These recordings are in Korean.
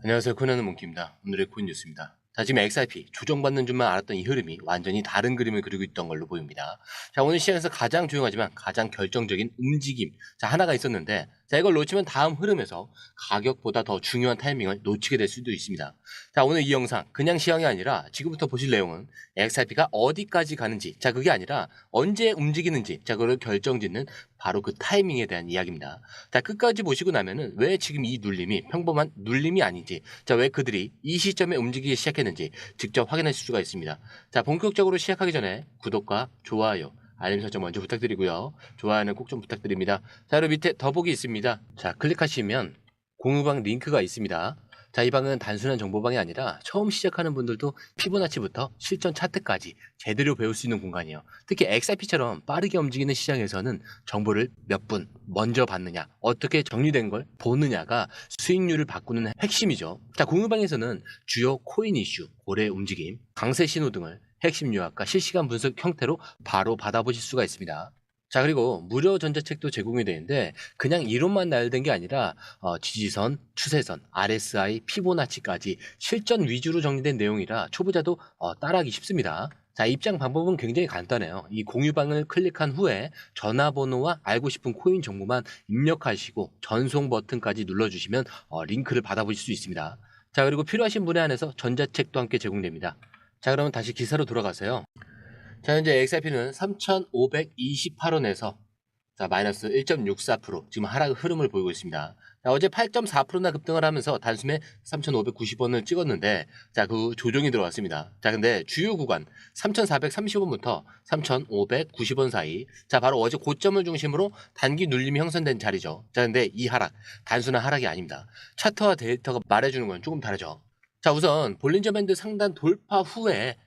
안녕하세요. 코난의 몽키입니다. 오늘의 코인 뉴스입니다. 자, 지금 XRP 조정받는 줄만 알았던 이 흐름이 완전히 다른 그림을 그리고 있던 걸로 보입니다. 자, 오늘 시장에서 가장 조용하지만 가장 결정적인 움직임, 자, 하나가 있었는데, 자, 이걸 놓치면 다음 흐름에서 가격보다 더 중요한 타이밍을 놓치게 될 수도 있습니다. 자, 오늘 이 영상 그냥 시황이 아니라 지금부터 보실 내용은 XRP가 어디까지 가는지, 자, 그게 아니라 언제 움직이는지, 자, 그걸 결정짓는 바로 그 타이밍에 대한 이야기입니다. 자, 끝까지 보시고 나면은 왜 지금 이 눌림이 평범한 눌림이 아닌지, 자, 왜 그들이 이 시점에 움직이기 시작했는지 직접 확인하실 수가 있습니다. 자, 본격적으로 시작하기 전에 구독과 좋아요, 알림 설정 먼저 부탁드리고요. 좋아요는 꼭 좀 부탁드립니다. 자, 그리고 밑에 더보기 있습니다. 자, 클릭하시면 공유방 링크가 있습니다. 자, 이 방은 단순한 정보방이 아니라 처음 시작하는 분들도 피보나치부터 실전 차트까지 제대로 배울 수 있는 공간이에요. 특히 XRP처럼 빠르게 움직이는 시장에서는 정보를 몇 분 먼저 받느냐, 어떻게 정리된 걸 보느냐가 수익률을 바꾸는 핵심이죠. 자, 공유방에서는 주요 코인 이슈, 고래 움직임, 강세 신호 등을 핵심 요약과 실시간 분석 형태로 바로 받아보실 수가 있습니다. 자, 그리고 무료 전자책도 제공이 되는데 그냥 이론만 나열된 게 아니라 지지선, 추세선, RSI, 피보나치까지 실전 위주로 정리된 내용이라 초보자도 따라하기 쉽습니다. 자, 입장 방법은 굉장히 간단해요. 이 공유방을 클릭한 후에 전화번호와 알고 싶은 코인 정보만 입력하시고 전송 버튼까지 눌러주시면 링크를 받아보실 수 있습니다. 자, 그리고 필요하신 분에 한해서 전자책도 함께 제공됩니다. 자, 그러면 다시 기사로 돌아가세요. 자, 현재 XRP는 3,528원에서 자, 마이너스 1.64%, 지금 하락 흐름을 보이고 있습니다. 자, 어제 8.4%나 급등을 하면서 단숨에 3,590원을 찍었는데, 자, 그 조정이 들어왔습니다. 자, 근데 주요 구간 3,430원부터 3,590원 사이, 자, 바로 어제 고점을 중심으로 단기 눌림이 형성된 자리죠. 자, 근데 이 하락, 단순한 하락이 아닙니다. 차트와 데이터가 말해주는 건 조금 다르죠. 자, 우선 볼린저 밴드 상단 돌파 후에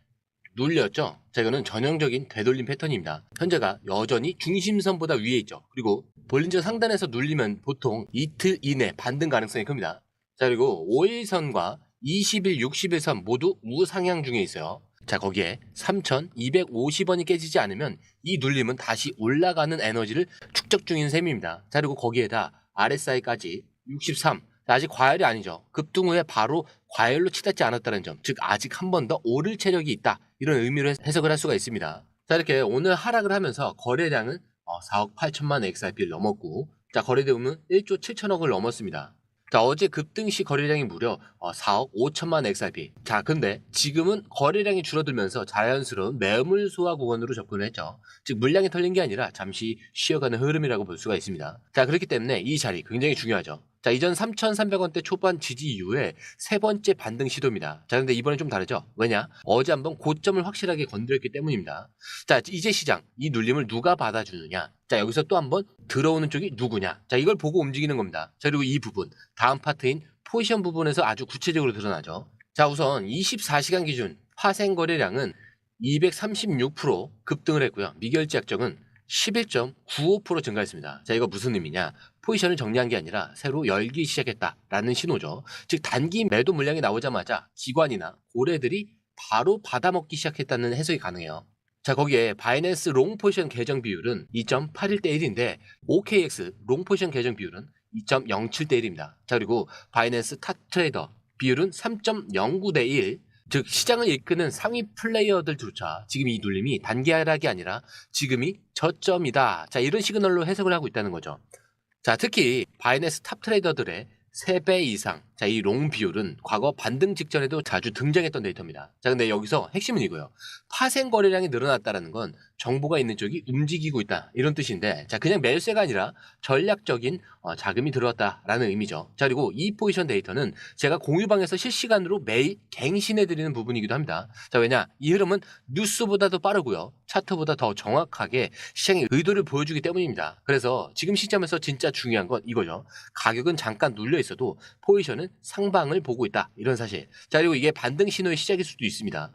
눌렸죠. 자, 이거는 전형적인 되돌림 패턴입니다. 현재가 여전히 중심선보다 위에 있죠. 그리고 볼린저 상단에서 눌리면 보통 이틀 이내 반등 가능성이 큽니다. 자, 그리고 5일선과 20일, 60일선 모두 우상향 중에 있어요. 자, 거기에 3,250원이 깨지지 않으면 이 눌림은 다시 올라가는 에너지를 축적 중인 셈입니다. 자, 그리고 거기에다 RSI까지 63, 아직 과열이 아니죠. 급등 후에 바로 과열로 치닫지 않았다는 점, 즉 아직 한 번 더 오를 체력이 있다, 이런 의미로 해석을 할 수가 있습니다. 자, 이렇게 오늘 하락을 하면서 거래량은 4억 8천만 XRP를 넘었고, 자, 거래대금은 1조 7천억을 넘었습니다. 자, 어제 급등 시 거래량이 무려 4억 5천만 XRP. 자, 근데 지금은 거래량이 줄어들면서 자연스러운 매물 소화 구간으로 접근을 했죠. 즉 물량이 털린 게 아니라 잠시 쉬어가는 흐름이라고 볼 수가 있습니다. 자, 그렇기 때문에 이 자리 굉장히 중요하죠. 자, 이전 3,300원대 초반 지지 이후에 세 번째 반등 시도입니다. 자, 근데 이번엔 좀 다르죠. 왜냐? 어제 한번 고점을 확실하게 건드렸기 때문입니다. 자, 이제 시장, 이 눌림을 누가 받아주느냐? 자, 여기서 또 한번 들어오는 쪽이 누구냐? 자, 이걸 보고 움직이는 겁니다. 자, 그리고 이 부분, 다음 파트인 포지션 부분에서 아주 구체적으로 드러나죠. 자, 우선 24시간 기준 파생 거래량은 236% 급등을 했고요. 미결제 약정은 11.95% 증가했습니다. 자, 이거 무슨 의미냐? 포지션을 정리한 게 아니라 새로 열기 시작했다라는 신호죠. 즉 단기 매도 물량이 나오자마자 기관이나 고래들이 바로 받아먹기 시작했다는 해석이 가능해요. 자, 거기에 바이낸스 롱 포지션 계정 비율은 2.81대 1인데 OKX 롱 포지션 계정 비율은 2.07대 1입니다. 자, 그리고 바이낸스 탑 트레이더 비율은 3.09대 1. 즉 시장을 이끄는 상위 플레이어들조차 지금 이 눌림이 단기 하락이 아니라 지금이 저점이다, 자, 이런 시그널로 해석을 하고 있다는 거죠. 자, 특히 바이낸스 탑 트레이더들의 3배 이상, 자, 이 롱 비율은 과거 반등 직전에도 자주 등장했던 데이터입니다. 자, 근데 여기서 핵심은 이거예요. 파생 거래량이 늘어났다는 건 정보가 있는 쪽이 움직이고 있다, 이런 뜻인데, 자, 그냥 매수세가 아니라 전략적인 자금이 들어왔다라는 의미죠. 자, 그리고 이 포지션 데이터는 제가 공유방에서 실시간으로 매일 갱신해드리는 부분이기도 합니다. 자, 왜냐? 이 흐름은 뉴스보다도 빠르고요. 차트보다 더 정확하게 시장의 의도를 보여주기 때문입니다. 그래서 지금 시점에서 진짜 중요한 건 이거죠. 가격은 잠깐 눌려 있어도 포지션은 상방을 보고 있다, 이런 사실. 자, 그리고 이게 반등 신호의 시작일 수도 있습니다.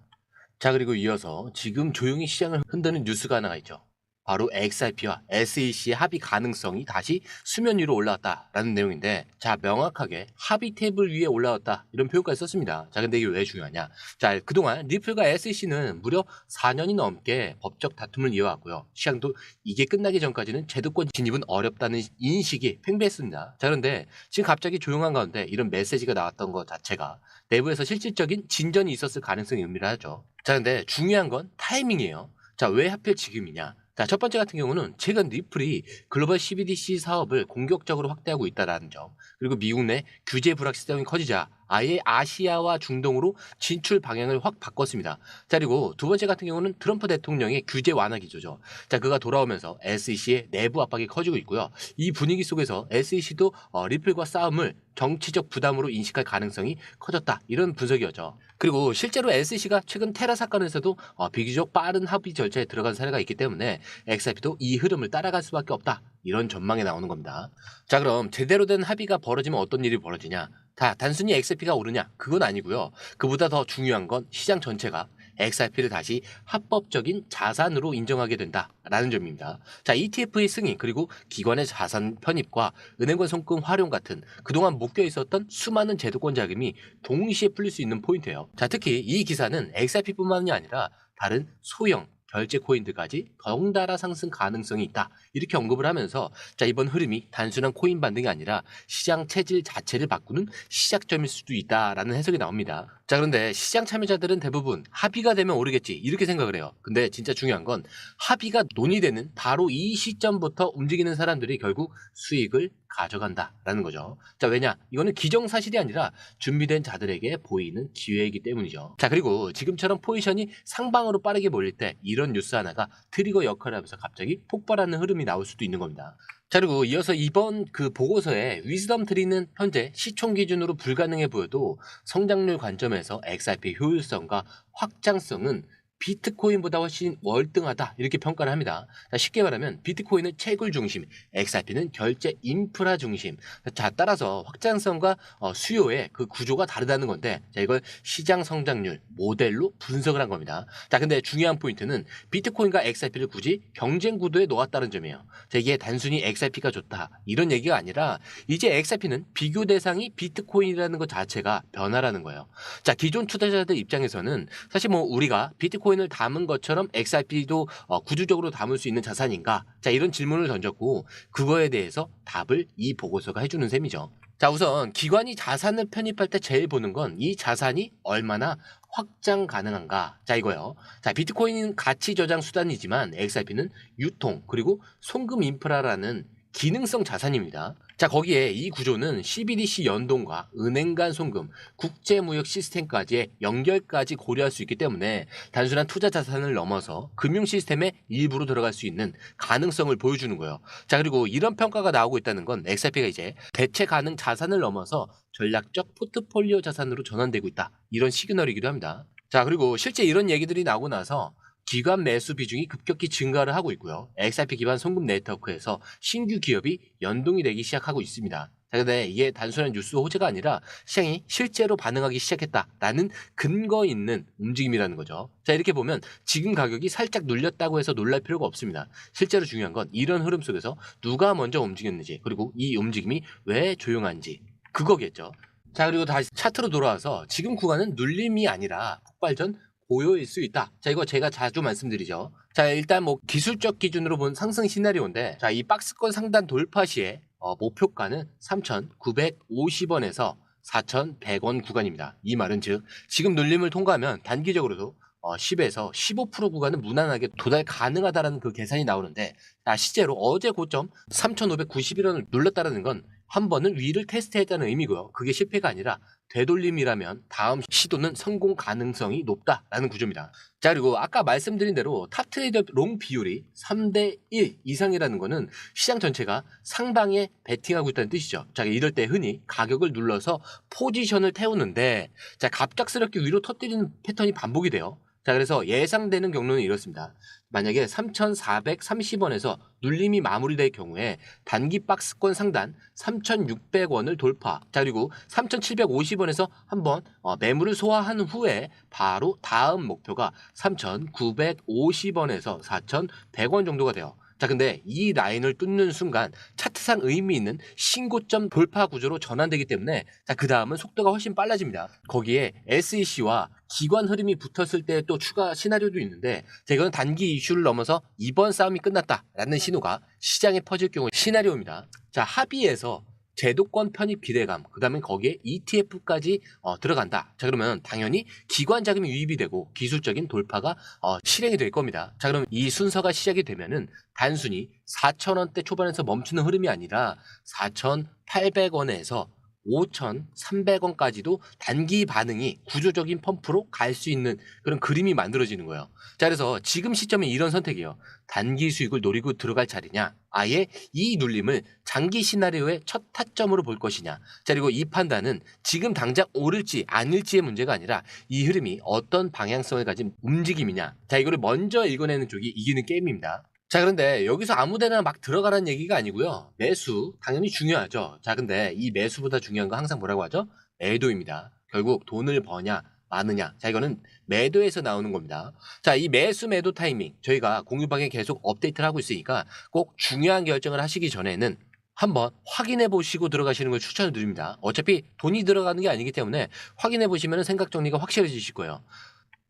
자, 그리고 이어서 지금 조용히 시장을 흔드는 뉴스가 하나가 있죠. 바로 XRP와 SEC의 합의 가능성이 다시 수면 위로 올라왔다라는 내용인데, 자, 명확하게 합의 테이블 위에 올라왔다 이런 표현까지 썼습니다. 자, 근데 이게 왜 중요하냐? 자, 그동안 리플과 SEC는 무려 4년이 넘게 법적 다툼을 이어왔고요. 시장도 이게 끝나기 전까지는 제도권 진입은 어렵다는 인식이 팽배했습니다. 자, 그런데 지금 갑자기 조용한 가운데 이런 메시지가 나왔던 것 자체가 내부에서 실질적인 진전이 있었을 가능성이 의미를 하죠. 자, 근데 중요한 건 타이밍이에요. 자, 왜 하필 지금이냐? 자, 첫 번째 같은 경우는 최근 리플이 글로벌 CBDC 사업을 공격적으로 확대하고 있다는 점, 그리고 미국 내 규제 불확실성이 커지자 아예 아시아와 중동으로 진출 방향을 확 바꿨습니다. 자, 그리고 두 번째 같은 경우는 트럼프 대통령의 규제 완화 기조죠. 자, 그가 돌아오면서 SEC의 내부 압박이 커지고 있고요. 이 분위기 속에서 SEC도 리플과 싸움을 정치적 부담으로 인식할 가능성이 커졌다, 이런 분석이었죠. 그리고 실제로 SEC가 최근 테라 사건에서도 비교적 빠른 합의 절차에 들어간 사례가 있기 때문에 XRP도 이 흐름을 따라갈 수밖에 없다, 이런 전망이 나오는 겁니다. 자, 그럼 제대로 된 합의가 벌어지면 어떤 일이 벌어지냐? 단순히 XRP가 오르냐? 그건 아니고요. 그보다 더 중요한 건 시장 전체가 XRP를 다시 합법적인 자산으로 인정하게 된다라는 점입니다. 자, ETF의 승인, 그리고 기관의 자산 편입과 은행권 송금 활용 같은 그동안 묶여 있었던 수많은 제도권 자금이 동시에 풀릴 수 있는 포인트예요. 자, 특히 이 기사는 XRP뿐만이 아니라 다른 소형 결제 코인들까지 덩달아 상승 가능성이 있다, 이렇게 언급을 하면서, 자, 이번 흐름이 단순한 코인 반등이 아니라 시장 체질 자체를 바꾸는 시작점일 수도 있다라는 해석이 나옵니다. 자, 그런데 시장 참여자들은 대부분 합의가 되면 오르겠지, 이렇게 생각을 해요. 근데 진짜 중요한 건 합의가 논의되는 바로 이 시점부터 움직이는 사람들이 결국 수익을 가져간다라는 거죠. 자, 왜냐? 이거는 기정사실이 아니라 준비된 자들에게 보이는 기회이기 때문이죠. 자, 그리고 지금처럼 포지션이 상방으로 빠르게 몰릴 때 이런 뉴스 하나가 트리거 역할을 하면서 갑자기 폭발하는 흐름이 나올 수도 있는 겁니다. 자, 그리고 이어서 이번 그 보고서에 위즈덤 트리는 현재 시총 기준으로 불가능해 보여도 성장률 관점에서 XRP 효율성과 확장성은 비트코인보다 훨씬 월등하다, 이렇게 평가를 합니다. 자, 쉽게 말하면 비트코인은 채굴 중심, XRP는 결제 인프라 중심. 자, 따라서 확장성과 수요의 그 구조가 다르다는 건데, 자, 이걸 시장 성장률 모델로 분석을 한 겁니다. 자, 근데 중요한 포인트는 비트코인과 XRP를 굳이 경쟁 구도에 놓았다는 점이에요. 자, 이게 단순히 XRP가 좋다, 이런 얘기가 아니라 이제 XRP는 비교 대상이 비트코인이라는 것 자체가 변화라는 거예요. 자, 기존 투자자들 입장에서는 사실 뭐 우리가 비트코인을 담은 것처럼 XRP도 구조적으로 담을 수 있는 자산인가? 자, 이런 질문을 던졌고, 그거에 대해서 답을 이 보고서가 해주는 셈이죠. 자, 우선 기관이 자산을 편입할 때 제일 보는 건 이 자산이 얼마나 확장 가능한가. 자, 이거요. 자, 비트코인은 가치 저장 수단이지만 XRP는 유통, 그리고 송금 인프라라는 기능성 자산입니다. 자, 거기에 이 구조는 CBDC 연동과 은행 간 송금, 국제무역 시스템까지의 연결까지 고려할 수 있기 때문에 단순한 투자 자산을 넘어서 금융 시스템의 일부로 들어갈 수 있는 가능성을 보여주는 거예요. 자, 그리고 이런 평가가 나오고 있다는 건 XRP가 이제 대체 가능 자산을 넘어서 전략적 포트폴리오 자산으로 전환되고 있다, 이런 시그널이기도 합니다. 자, 그리고 실제 이런 얘기들이 나오고 나서 기관 매수 비중이 급격히 증가를 하고 있고요. XRP 기반 송금 네트워크에서 신규 기업이 연동이 되기 시작하고 있습니다. 자, 근데 이게 단순한 뉴스 호재가 아니라 시장이 실제로 반응하기 시작했다라는 근거 있는 움직임이라는 거죠. 자, 이렇게 보면 지금 가격이 살짝 눌렸다고 해서 놀랄 필요가 없습니다. 실제로 중요한 건 이런 흐름 속에서 누가 먼저 움직였는지, 그리고 이 움직임이 왜 조용한지, 그거겠죠. 자, 그리고 다시 차트로 돌아와서 지금 구간은 눌림이 아니라 폭발 전 고요일 수 있다. 자, 이거 제가 자주 말씀드리죠. 자, 일단 뭐 기술적 기준으로 본 상승 시나리오인데, 자, 이 박스권 상단 돌파 시에 목표가는 3,950원에서 4,100원 구간입니다. 이 말은 즉 지금 눌림을 통과하면 단기적으로도 10에서 15% 구간은 무난하게 도달 가능하다라는 그 계산이 나오는데, 자, 실제로 어제 고점 3,591원을 눌렀다는 건 한 번은 위를 테스트했다는 의미고요. 그게 실패가 아니라 되돌림이라면 다음 시도는 성공 가능성이 높다라는 구조입니다. 자, 그리고 아까 말씀드린 대로 탑 트레이더 롱 비율이 3대1 이상이라는 거는 시장 전체가 상방에 베팅하고 있다는 뜻이죠. 자, 이럴 때 흔히 가격을 눌러서 포지션을 태우는데, 자, 갑작스럽게 위로 터뜨리는 패턴이 반복이 돼요. 자, 그래서 예상되는 경로는 이렇습니다. 만약에 3,430원에서 눌림이 마무리될 경우에 단기 박스권 상단 3,600원을 돌파. 자, 그리고 3,750원에서 한번 매물을 소화한 후에 바로 다음 목표가 3,950원에서 4,100원 정도가 돼요. 자, 근데 이 라인을 뚫는 순간 차트상 의미 있는 신고점 돌파 구조로 전환되기 때문에 자, 그 다음은 속도가 훨씬 빨라집니다. 거기에 SEC와 기관 흐름이 붙었을 때 또 추가 시나리오도 있는데 자, 이건 단기 이슈를 넘어서 이번 싸움이 끝났다라는 신호가 시장에 퍼질 경우 시나리오입니다. 자, 합의에서 제도권 편입 기대감, 그 다음에 거기에 ETF까지 들어간다. 자, 그러면 당연히 기관 자금이 유입이 되고 기술적인 돌파가 실행이 될 겁니다. 자, 그럼 이 순서가 시작이 되면은 단순히 4,000원대 초반에서 멈추는 흐름이 아니라 4,800원에서 5,300원까지도 단기 반응이 구조적인 펌프로 갈 수 있는 그런 그림이 만들어지는 거예요. 자, 그래서 지금 시점에 이런 선택이에요. 단기 수익을 노리고 들어갈 자리냐, 아예 이 눌림을 장기 시나리오의 첫 타점으로 볼 것이냐. 자, 그리고 이 판단은 지금 당장 오를지 아닐지의 문제가 아니라 이 흐름이 어떤 방향성을 가진 움직임이냐. 자, 이거를 먼저 읽어내는 쪽이 이기는 게임입니다. 자, 그런데 여기서 아무데나 막 들어가라는 얘기가 아니고요. 매수 당연히 중요하죠. 자, 근데 이 매수보다 중요한 건 항상 뭐라고 하죠? 매도입니다. 결국 돈을 버냐 마느냐. 자, 이거는 매도에서 나오는 겁니다. 자, 이 매수 매도 타이밍 저희가 공유방에 계속 업데이트를 하고 있으니까 꼭 중요한 결정을 하시기 전에는 한번 확인해 보시고 들어가시는 걸 추천을 드립니다. 어차피 돈이 들어가는 게 아니기 때문에 확인해 보시면 생각 정리가 확실해지실 거예요.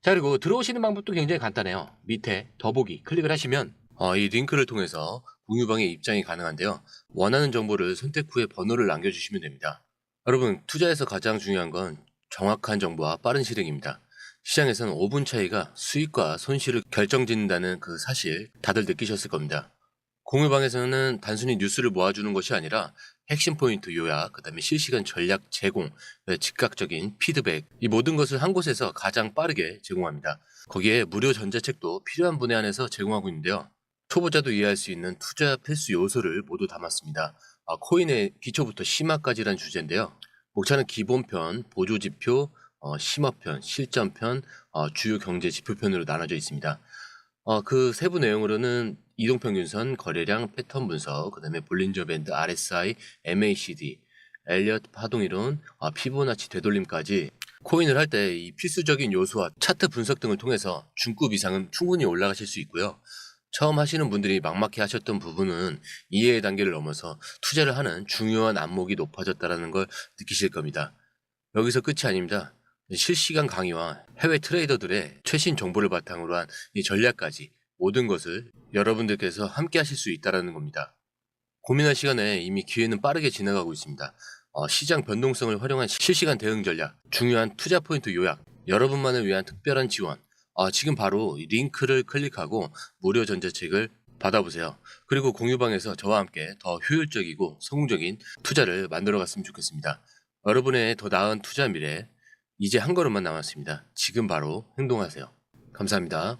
자, 그리고 들어오시는 방법도 굉장히 간단해요. 밑에 더보기 클릭을 하시면 이 링크를 통해서 공유방에 입장이 가능한데요. 원하는 정보를 선택 후에 번호를 남겨주시면 됩니다. 여러분, 투자에서 가장 중요한 건 정확한 정보와 빠른 실행입니다. 시장에서는 5분 차이가 수익과 손실을 결정짓는다는 그 사실 다들 느끼셨을 겁니다. 공유방에서는 단순히 뉴스를 모아주는 것이 아니라 핵심 포인트 요약, 그 다음에 실시간 전략 제공, 즉각적인 피드백, 이 모든 것을 한 곳에서 가장 빠르게 제공합니다. 거기에 무료 전자책도 필요한 분야 안에서 제공하고 있는데요. 초보자도 이해할 수 있는 투자 필수 요소를 모두 담았습니다. 코인의 기초부터 심화까지란 주제인데요. 목차는 기본편, 보조지표, 심화편, 실전편, 주요 경제 지표편으로 나눠져 있습니다. 그 세부 내용으로는 이동평균선, 거래량, 패턴 분석, 그 다음에 볼린저 밴드, RSI, MACD, 엘리엇 파동이론, 피보나치 되돌림까지 코인을 할 때 이 필수적인 요소와 차트 분석 등을 통해서 중급 이상은 충분히 올라가실 수 있고요. 처음 하시는 분들이 막막해 하셨던 부분은 이해의 단계를 넘어서 투자를 하는 중요한 안목이 높아졌다는 걸 느끼실 겁니다. 여기서 끝이 아닙니다. 실시간 강의와 해외 트레이더들의 최신 정보를 바탕으로 한 이 전략까지 모든 것을 여러분들께서 함께 하실 수 있다는 겁니다. 고민할 시간에 이미 기회는 빠르게 지나가고 있습니다. 시장 변동성을 활용한 실시간 대응 전략, 중요한 투자 포인트 요약, 여러분만을 위한 특별한 지원, 지금 바로 링크를 클릭하고 무료 전자책을 받아보세요. 그리고 공유방에서 저와 함께 더 효율적이고 성공적인 투자를 만들어 갔으면 좋겠습니다. 여러분의 더 나은 투자 미래, 이제 한 걸음만 남았습니다. 지금 바로 행동하세요. 감사합니다.